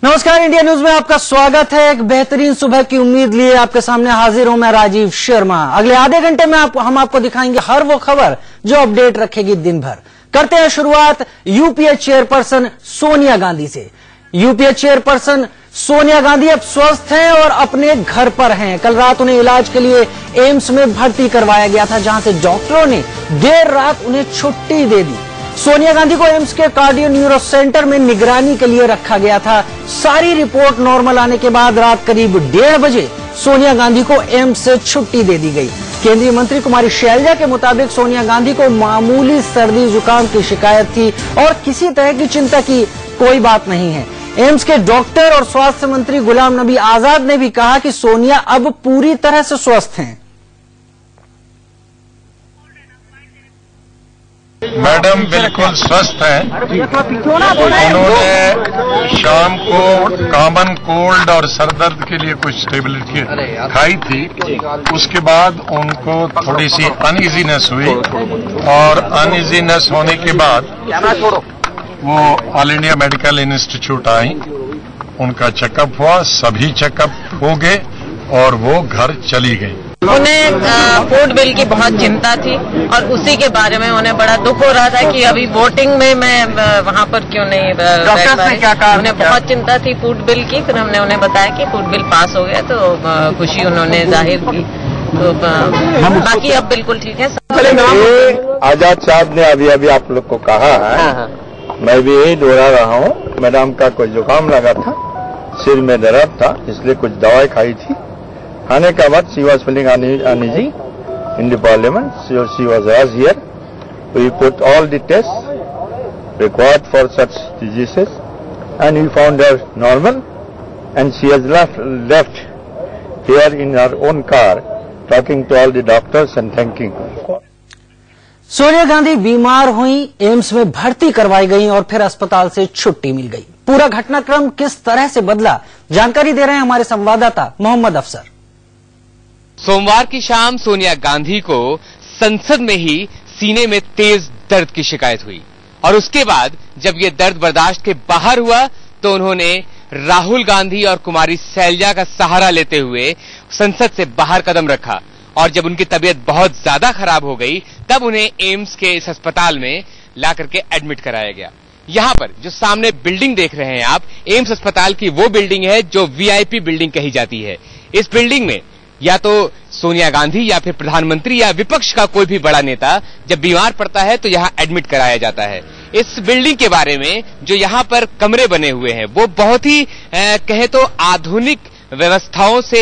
नमस्कार, India news में आपका स्वागत है। एक बेहतरीन सुबह की उम्मीद लिए आपके सामने हाजिर हूं मैं राजीव शर्मा। अगले आधे घंटे में हम आपको दिखाएंगे हर वो खबर जो अपडेट रखेगी दिन भर। करते हैं शुरुआत यूपीए चेयरपर्सन सोनिया गांधी से। यूपीए चेयरपर्सन सोनिया गांधी अब स्वस्थ हैं और अपने घर पर हैं। कल रात उन्हें इलाज के लिए एम्स में भर्ती करवाया गया था, जहां से डॉक्टरों ने देर रात उन्हें छुट्टी दे दी। सोनिया गांधी को एम्स के कार्डियो न्यूरो सेंटर में निगरानी के लिए रखा गया था। सारी रिपोर्ट नॉर्मल आने के बाद रात करीब 1:30 बजे सोनिया गांधी को एम्स से छुट्टी दे दी गई। केंद्रीय मंत्री कुमारी शैलजा के मुताबिक सोनिया गांधी को मामूली सर्दी जुकाम की शिकायत थी और किसी तरह की चिंता की कोई बात नहीं है। एम्स के डॉक्टर और स्वास्थ्य मंत्री गुलाम नबी आजाद ने भी कहा कि सोनिया अब पूरी तरह से स्वस्थ हैं। मैडम बिल्कुल स्वस्थ हैं। उन्होंने शाम को कॉमन कोल्ड और सर दर्द के लिए कुछ स्टेबिलिटी खाई थी। उसके बाद उनको थोड़ी सी अनइजीनेस हुई और अनइजीनेस होने के बाद वो ऑल इंडिया मेडिकल इंस्टीट्यूट आई। उनका चेकअप हुआ, सभी चेकअप हो गए और वो घर चली गई। उन्हें फूड बिल की बहुत चिंता थी और उसी के बारे में उन्हें बड़ा दुख हो रहा था कि अभी वोटिंग में मैं वहां पर क्यों नहीं बैठ पाई। उन्हें बहुत चिंता थी फूड बिल की। फिर हमने उन्हें बताया कि फूड बिल पास हो गया तो खुशी उन्होंने जाहिर की। तो बाकी अब बिल्कुल ठीक है। आजाद साहब ने अभी अभी आप लोग को कहा है, मैं भी यही दोहरा रहा हूँ। मैडम का कोई जुकाम लगा था, सिर में दर्द था, इसलिए कुछ दवाई खाई थी। खाने के बाद she was feeling uneasy in the parliament, so she was here. We put all the tests required for such diseases and we found her normal and she has left here in her own car talking to all the doctors and thanking. Sonia Gandhi बीमार हुई, AIIMS में भर्ती करवाई गई और फिर अस्पताल से छुट्टी मिल गई। पूरा घटनाक्रम किस तरह से बदला, जानकारी दे रहे हैं हमारे संवाददाता मोहम्मद अफसर। सोमवार की शाम सोनिया गांधी को संसद में ही सीने में तेज दर्द की शिकायत हुई और उसके बाद जब ये दर्द बर्दाश्त के बाहर हुआ तो उन्होंने राहुल गांधी और कुमारी शैलजा का सहारा लेते हुए संसद से बाहर कदम रखा और जब उनकी तबीयत बहुत ज्यादा खराब हो गई तब उन्हें एम्स के इस अस्पताल में ला करके एडमिट कराया गया। यहाँ पर जो सामने बिल्डिंग देख रहे हैं आप, एम्स अस्पताल की वो बिल्डिंग है जो वीआईपी बिल्डिंग कही जाती है। इस बिल्डिंग में या तो सोनिया गांधी या फिर प्रधानमंत्री या विपक्ष का कोई भी बड़ा नेता जब बीमार पड़ता है तो यहाँ एडमिट कराया जाता है। इस बिल्डिंग के बारे में जो यहाँ पर कमरे बने हुए हैं वो बहुत ही कहे तो आधुनिक व्यवस्थाओं से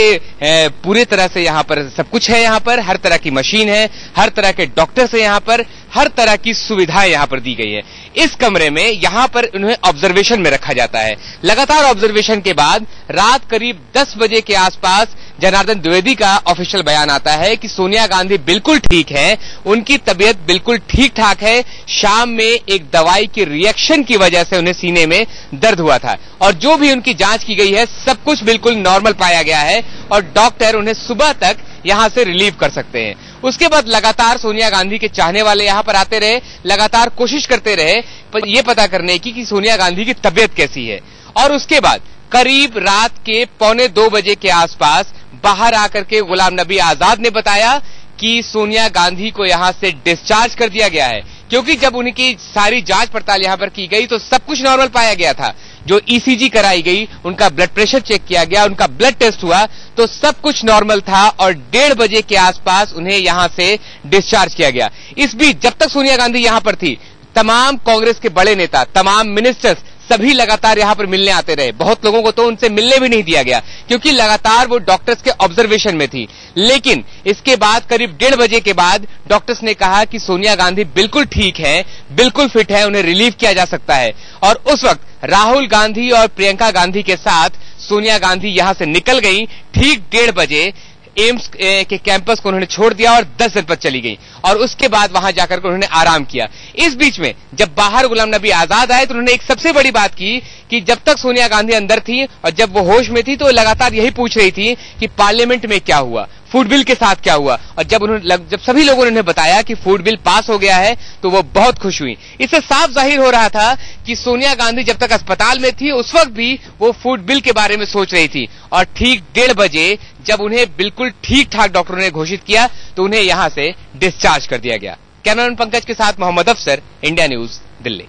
पूरी तरह से यहाँ पर सब कुछ है। यहाँ पर हर तरह की मशीन है, हर तरह के डॉक्टर से यहाँ पर हर तरह की सुविधाएं यहाँ पर दी गई है। इस कमरे में यहाँ पर उन्हें ऑब्जर्वेशन में रखा जाता है। लगातार ऑब्जर्वेशन के बाद रात करीब 10 बजे के आसपास जनार्दन द्विवेदी का ऑफिशियल बयान आता है कि सोनिया गांधी बिल्कुल ठीक है, उनकी तबीयत बिल्कुल ठीक ठाक है। शाम में एक दवाई की रिएक्शन की वजह से उन्हें सीने में दर्द हुआ था और जो भी उनकी जांच की गई है सब कुछ बिल्कुल नॉर्मल पाया गया है और डॉक्टर उन्हें सुबह तक यहां से रिलीव कर सकते हैं। उसके बाद लगातार सोनिया गांधी के चाहने वाले यहां पर आते रहे, लगातार कोशिश करते रहे ये पता करने की कि सोनिया गांधी की तबीयत कैसी है। और उसके बाद करीब रात के 1:45 बजे के आसपास बाहर आकर के गुलाम नबी आजाद ने बताया कि सोनिया गांधी को यहां से डिस्चार्ज कर दिया गया है, क्योंकि जब उनकी सारी जांच पड़ताल यहां पर की गई तो सब कुछ नॉर्मल पाया गया था। जो ईसीजी कराई गई, उनका ब्लड प्रेशर चेक किया गया, उनका ब्लड टेस्ट हुआ तो सब कुछ नॉर्मल था और 1:30 बजे के आसपास उन्हें यहां से डिस्चार्ज किया गया। इस बीच जब तक सोनिया गांधी यहां पर थी तमाम कांग्रेस के बड़े नेता, तमाम मिनिस्टर्स सभी लगातार यहां पर मिलने आते रहे। बहुत लोगों को तो उनसे मिलने भी नहीं दिया गया क्योंकि लगातार वो डॉक्टर्स के ऑब्जर्वेशन में थी। लेकिन इसके बाद करीब 1:30 बजे के बाद डॉक्टर्स ने कहा कि सोनिया गांधी बिल्कुल ठीक है, बिल्कुल फिट है, उन्हें रिलीव किया जा सकता है। और उस वक्त राहुल गांधी और प्रियंका गांधी के साथ सोनिया गांधी यहां से निकल गई। ठीक 1:30 बजे एम्स के कैंपस को उन्होंने छोड़ दिया और 10 जनपद चली गई और उसके बाद वहां जाकर के उन्होंने आराम किया। इस बीच में जब बाहर गुलाम नबी आजाद आए तो उन्होंने एक सबसे बड़ी बात की कि जब तक सोनिया गांधी अंदर थी और जब वो होश में थी तो लगातार यही पूछ रही थी कि पार्लियामेंट में क्या हुआ, फूड बिल के साथ क्या हुआ। और जब सभी लोगों ने उन्हें बताया कि फूड बिल पास हो गया है तो वो बहुत खुश हुई। इससे साफ जाहिर हो रहा था कि सोनिया गांधी जब तक अस्पताल में थी उस वक्त भी वो फूड बिल के बारे में सोच रही थी। और ठीक 1:30 बजे जब उन्हें बिल्कुल ठीक ठाक डॉक्टरों ने घोषित किया तो उन्हें यहां से डिस्चार्ज कर दिया गया। कैमरामैन पंकज के साथ मोहम्मद अफसर, इंडिया न्यूज, दिल्ली।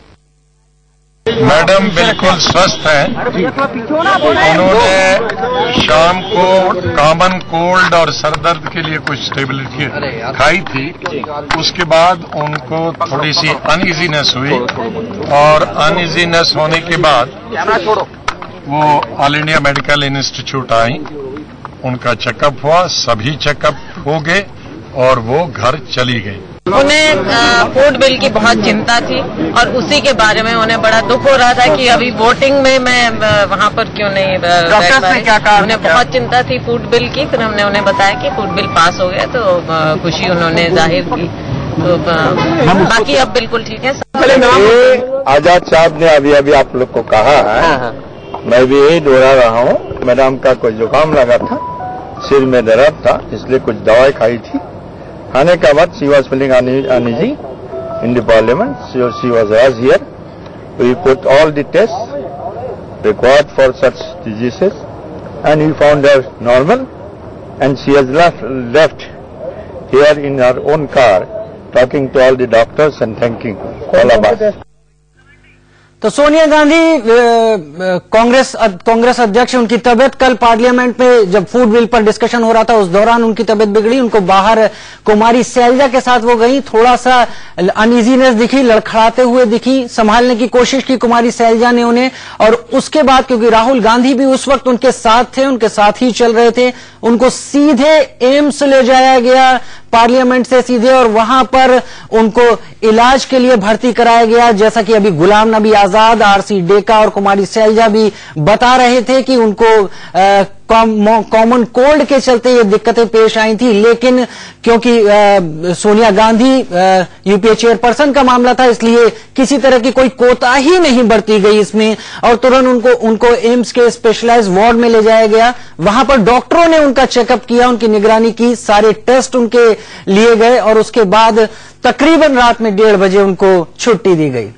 मैडम बिल्कुल स्वस्थ हैं। उन्होंने शाम को कॉमन कोल्ड और सर दर्द के लिए कुछ टेबलेट खाई थी। उसके बाद उनको थोड़ी सी अनइजीनेस हुई और अनइजीनेस होने के बाद वो ऑल इंडिया मेडिकल इंस्टीट्यूट आई। उनका चेकअप हुआ, सभी चेकअप हो गए और वो घर चली गई। उन्हें फूड बिल की बहुत चिंता थी और उसी के बारे में उन्हें बड़ा दुख हो रहा था कि अभी वोटिंग में मैं वहां पर क्यों नहीं बैठ पा रही। उन्हें बहुत चिंता थी फूड बिल की। फिर हमने उन्हें बताया कि फूड बिल पास हो गया तो खुशी उन्होंने जाहिर की। तो बाकी अब बिल्कुल ठीक है। आजाद साहब ने अभी अभी आप लोग को कहा है, मैं भी यही दोहरा रहा हूँ। मैडम का कोई जुकाम लगा था, सिर में दर्द था, इसलिए कुछ दवाई खाई थी। खाने के बाद she was feeling uneasy in the parliament. She was here. We put all the tests required for such diseases and we found her normal and she has left here in her own car talking to all the doctors and thanking all of us. तो सोनिया गांधी कांग्रेस अध्यक्ष, उनकी तबीयत कल parliament में जब food bill पर discussion हो रहा था उस दौरान उनकी तबीयत बिगड़ी। उनको बाहर कुमारी सैलजा के साथ वो गई, थोड़ा सा अनइजीनेस दिखी, लड़खड़ाते हुए दिखी, संभालने की कोशिश की कुमारी सैलजा ने उन्हें। और उसके बाद क्योंकि राहुल गांधी भी उस वक्त उनके साथ थे, उनके साथ ही चल रहे थे, उनको सीधे एम्स ले जाया गया पार्लियामेंट से सीधे और वहां पर उनको इलाज के लिए भर्ती कराया गया। जैसा कि अभी गुलाम नबी आजाद, आरसी डेका और कुमारी सैलजा भी बता रहे थे कि उनको कॉमन कोल्ड के चलते ये दिक्कतें पेश आई थी। लेकिन क्योंकि सोनिया गांधी यूपीए चेयरपर्सन का मामला था इसलिए किसी तरह की कोई कोताही नहीं बरती गई इसमें और तुरंत उनको एम्स के स्पेशलाइज्ड वार्ड में ले जाया गया। वहां पर डॉक्टरों ने उनका चेकअप किया, उनकी निगरानी की, सारे टेस्ट उनके लिए गए और उसके बाद तकरीबन रात में 1:30 बजे उनको छुट्टी दी गई।